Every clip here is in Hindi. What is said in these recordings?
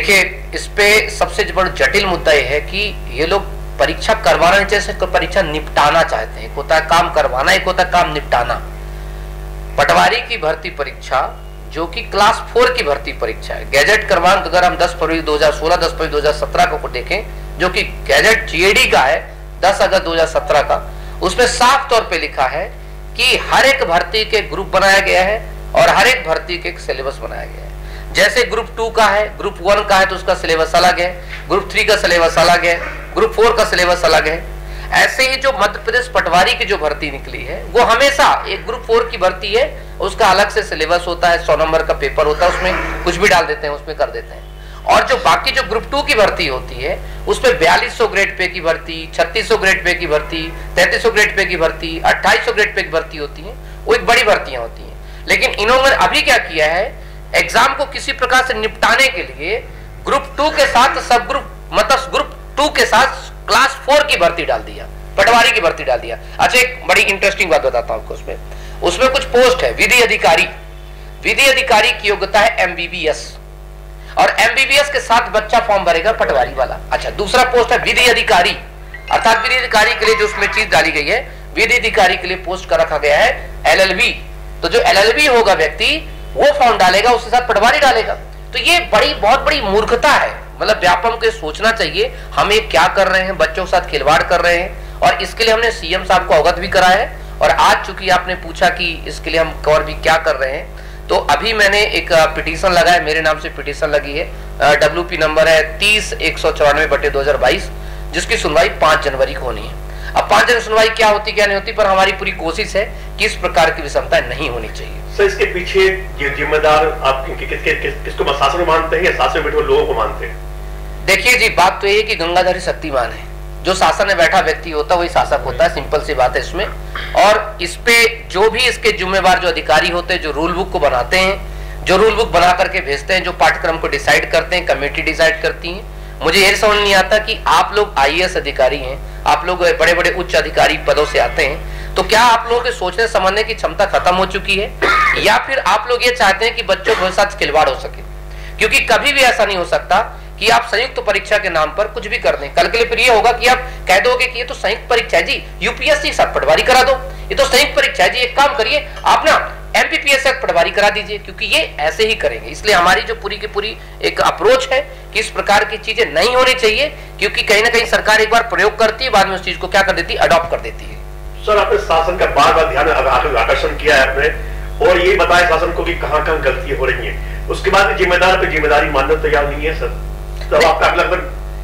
देखिए, इस पे सबसे बड़ा जटिल मुद्दा यह है कि ये लोग परीक्षा करवाना नहीं चाहते, परीक्षा निपटाना चाहते हैं। एक होता है काम करवाना, एक होता है काम निपटाना। पटवारी की भर्ती परीक्षा जो कि क्लास 4 की भर्ती परीक्षा है, गैजेट क्रमांक अगर हम 10 फरवरी 2016, 10 फरवरी 2017 को देखें, जो कि गैजेट जीएडी का है 10 अगस्त 2017 का, उसमें साफ तौर पे लिखा है कि हर एक भर्ती के ग्रुप बनाया गया है और हर एक भर्ती के एक सिलेबस बनाया गया है। जैसे ग्रुप 2 का है, ग्रुप 1 का है तो उसका सिलेबस अलग है, ग्रुप 3 का सिलेबस अलग है, ग्रुप 4 का सिलेबस अलग है। ऐसे ही जो मध्य प्रदेश पटवारी की जो भर्ती निकली है वो हमेशा एक ग्रुप 4 की भर्ती है, उसका अलग से सिलेबस होता है, 100 नंबर का पेपर होता है, उसमें कुछ भी डाल देते हैं, उसमें कर देते हैं। और जो बाकी जो ग्रुप 2 की भर्ती होती है उसमें 4200 ग्रेड पे की भर्ती, 3600 ग्रेड पे की भर्ती, 3300 ग्रेड पे की भर्ती, 2800 ग्रेड पे की भर्ती होती है। वो एक बड़ी भर्तियां होती हैं। लेकिन इन्होंने अभी क्या किया है, एग्जाम को किसी प्रकार से निपटाने के लिए ग्रुप 2 के साथ सब ग्रुप, मतलब ग्रुप 2 के साथ क्लास 4 की भर्ती डाल दिया, पटवारी की भर्ती डाल दिया। अच्छा, एक बड़ी इंटरेस्टिंग बात बताता हूं आपको। उसमें कुछ पोस्ट है, विधि अधिकारी। विधि अधिकारी की योग्यता है एमबीबीएस, और एमबीबीएस के साथ बच्चा फॉर्म भरेगा पटवारी वाला। अच्छा, दूसरा पोस्ट है विधि अधिकारी, अर्थात विधि अधिकारी के लिए जो उसमें चीज डाली गई है, विधि अधिकारी के लिए पोस्ट का रखा गया है एलएलबी। तो जो एलएलबी होगा व्यक्ति वो फॉर्म डालेगा, उसके साथ पटवारी डालेगा। तो ये बहुत बड़ी मूर्खता है। मतलब व्यापम को सोचना चाहिए हम ये क्या कर रहे हैं, बच्चों के साथ खिलवाड़ कर रहे हैं। और इसके लिए हमने सीएम साहब को अवगत भी कराया है। और आज चूंकि आपने पूछा कि इसके लिए हम और भी क्या कर रहे हैं, तो अभी मैंने एक पिटीशन लगाया, मेरे नाम से पिटीशन लगी है, WP नंबर है 30/194/2022, जिसकी सुनवाई 5 जनवरी को होनी है। अब 5 जनवरी सुनवाई क्या होती क्या नहीं होती, पर हमारी पूरी कोशिश है कि इस प्रकार की विषमता नहीं होनी चाहिए। सर, इसके पीछे जिम्मेदार आप किसको शासन मानते हैं या शासन में बैठे हुए लोगों को मानते हैं? देखिए जी, बात तो ये है कि गंगाधरी शक्तिमान है, जो शासन में बैठा व्यक्ति होता है वही शासक होता है, सिंपल सी बात है इसमें। और इस पे जो भी इसके जिम्मेवार जो अधिकारी होते हैं, जो रूल बुक को बनाते हैं, जो रूल बुक बना करके भेजते हैं, जो पाठ्यक्रम को डिसाइड करते हैं, कमेटी डिसाइड करती है। मुझे ये समझ नहीं आता कि आप लोग IAS अधिकारी हैं, आप लोग बड़े बड़े उच्च अधिकारी पदों से आते हैं, तो क्या आप लोगों के सोचने समझने की क्षमता खत्म हो चुकी है, या फिर आप लोग ये चाहते हैं कि बच्चों के साथ खिलवाड़ हो सके? क्योंकि कभी भी ऐसा नहीं हो सकता कि आप संयुक्त परीक्षा के नाम पर कुछ भी कर दें। कल के लिए फिर ये होगा कि आप कह दोगे कि ये तो संयुक्त परीक्षा है जी, यूपीएससी के साथ पटवारी करा दो, ये तो संयुक्त परीक्षा है जी, एक काम करिए आप ना MPPS से पटवारी करा दीजिए, क्योंकि ये ऐसे ही करेंगे। इसलिए हमारी जो पूरी की पूरी एक अप्रोच है कि इस प्रकार की चीजें नहीं होनी चाहिए, क्योंकि कहीं ना कहीं सरकार एक बार प्रयोग करती है, बाद में उस चीज को क्या कर देती है, अडॉप्ट कर देती है। सर, आपने शासन का बार बार ध्यान आकर्षण किया है आपने, और ये बताया शासन को कि कहां कहां गलतियां हो रही हैं। उसके बाद जिम्मेदार पे जिम्मेदारी मानने तैयार नहीं है सर, तो आपका अगला कदम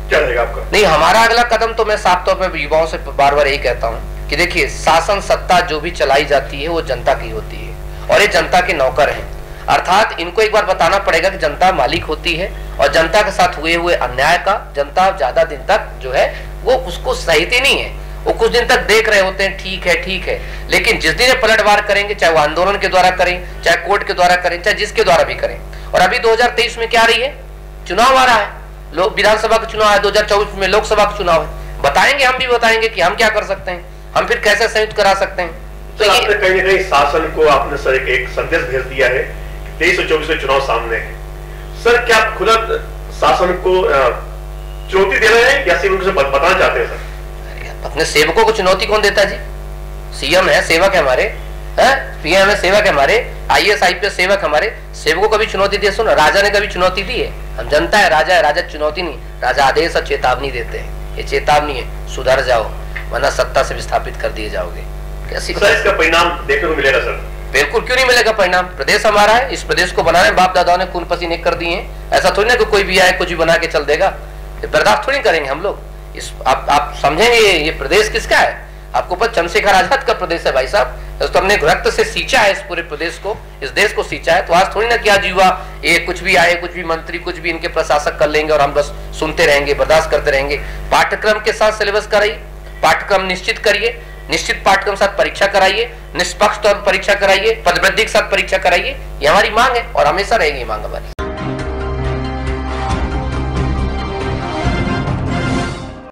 क्या रहेगा आपका? नहीं, हमारा अगला कदम तो मैं साफ तौर पर युवाओं से बार बार यही कहता हूँ कि देखिए, शासन सत्ता जो भी चलाई जाती है वो जनता की होती है, और ये जनता के नौकर हैं। अर्थात इनको एक बार बताना पड़ेगा कि जनता मालिक होती है, और जनता के साथ हुए अन्याय का जनता ज्यादा दिन तक जो है वो उसको सहती नहीं है। वो कुछ दिन तक देख रहे होते हैं, ठीक है, लेकिन जिस दिन पलटवार करेंगे, चाहे वो आंदोलन के द्वारा करें, चाहे कोर्ट के द्वारा करें, चाहे जिसके द्वारा भी करें। और अभी 2023 में क्या रही है, चुनाव आ रहा है, लोग विधानसभा का चुनाव है, 2024 में लोकसभा का चुनाव है। बताएंगे, हम भी बताएंगे कि हम क्या कर सकते हैं, हम फिर कैसे संयुक्त करा सकते हैं। तो आपने कहीं ना कहीं शासन को आपने सर एक संदेश भेज दिया है, 2324 में चुनाव सामने है। सर, क्या आप खुद शासन को चुनौती दे रहे हैं या सिर्फ उनसे बताना चाहते हैं? सर, अपने सेवकों को चुनौती कौन देता जी? सीएम है, सेवक है हमारे, पीएम है, सेवक है हमारे, IAS IPS सेवक हमारे, सेवकों को भी चुनौती दी। सुनो, राजा ने कभी चुनौती दी है? हम जनता है, राजा चुनौती नहीं, राजा आदेश और चेतावनी देते हैं। ये चेतावनी है, सुधर जाओ वरना सत्ता से विस्थापित कर दिए जाओगे। कैसी सर, इसका परिणाम देखने को मिलेगा? सर, बिल्कुल, क्यों नहीं मिलेगा परिणाम? प्रदेश हमारा है, इस प्रदेश को बनाने बाप दादाओं ने खून पसीने कर दिए हैं। ऐसा थोड़ी ना कि कोई भी आए कुछ भी बना के चल देगा, बर्दाश्त थोड़ी करेंगे हम लोग। आप समझेंगे ये प्रदेश किसका है? आपको पता, चंद्रशेखर आजाद का प्रदेश है भाई साहब। तो हमने रक्त से सींचा है इस पूरे प्रदेश को, इस देश को सींचा है। तो आज थोड़ी ना कि आज युवा ये कुछ भी आए, कुछ भी मंत्री, कुछ भी इनके प्रशासक कर लेंगे और हम बस सुनते रहेंगे, बर्दाश्त करते रहेंगे। पाठ्यक्रम के साथ सिलेबस कराइए, पाठ्यक्रम निश्चित करिए, निश्चित पाठ्यक्रम के साथ परीक्षा कराइए, निष्पक्ष तौर पर परीक्षा कराइए, पदवृद्धि के साथ परीक्षा कराइए। ये हमारी मांग है और हमेशा रहेगी मांग हमारी।